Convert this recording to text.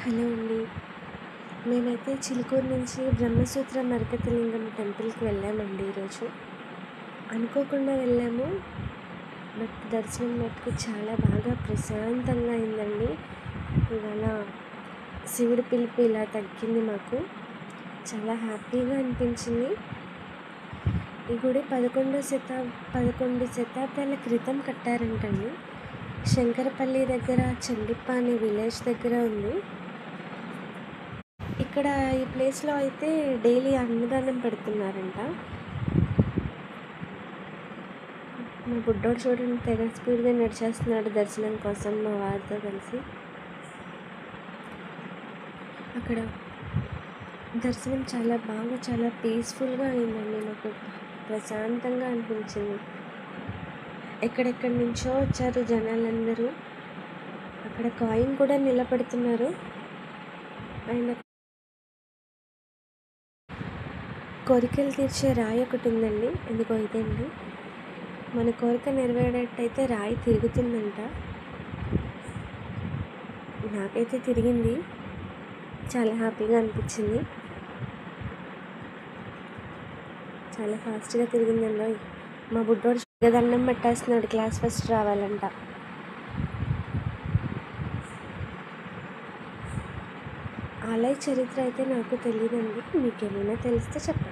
Hello అండి. మేమైతే చిలుకూరు నుంచి బ్రహ్మసూత్ర మరకతలింగం టెంపుల్‌కి వెళ్ళామండి ఈరోజు. అనుకోకుండా వెళ్ళాము. బట్ దర్శనం మటుకు చాలా బాగా ప్రశాంతంగా అయిందండి. ఇవాళ శివుడి పిలుపు ఇలా తగ్గింది మాకు. చాలా హ్యాపీగా అనిపించింది. ఈ గుడి 11 శతాబ్దాల క్రితం కట్టారంటండి. శంకరపల్లి దగ్గర చండిప్ప అనే విలేజ్ దగ్గర ఉంది. ఇక్కడ ఈ ప్లేస్‌లో అయితే డైలీ అన్నదానం పెడుతున్నారంట. మా బుడ్డోడు చూడండి తెగ స్పీడ్‌గా నడిచేస్తున్నాడు దర్శనం కోసం మా వారితో కలిసి. అక్కడ దర్శనం చాలా పీస్‌ఫుల్‌గా అయిందండి. మాకు ప్రశాంతంగా అనిపించింది. ఎక్కడెక్కడి నుంచో వచ్చారు జనాలందరూ. అక్కడ కాయిన్ కూడా నిలబెడుతున్నారు. అండ్ కోరికలు తీర్చే రాయి ఒకటి ఉందండి. ఇదిగో ఇదండి. మన కోరిక నెరవేరేటట్టయితే రాయి తిరుగుతుందంట. నాకైతే తిరిగింది. చాలా హ్యాపీగా అనిపించింది. చాలా ఫాస్ట్‌గా తిరిగిందండోయ్! మా బుడ్డోడు దండం పెట్టేస్తున్నాడు క్లాస్ ఫస్ట్ రావాలంట. ఆలయ చరిత్ర అయితే నాకు తెలీదండి. మీకేమైనా తెలిస్తే చెప్పండి.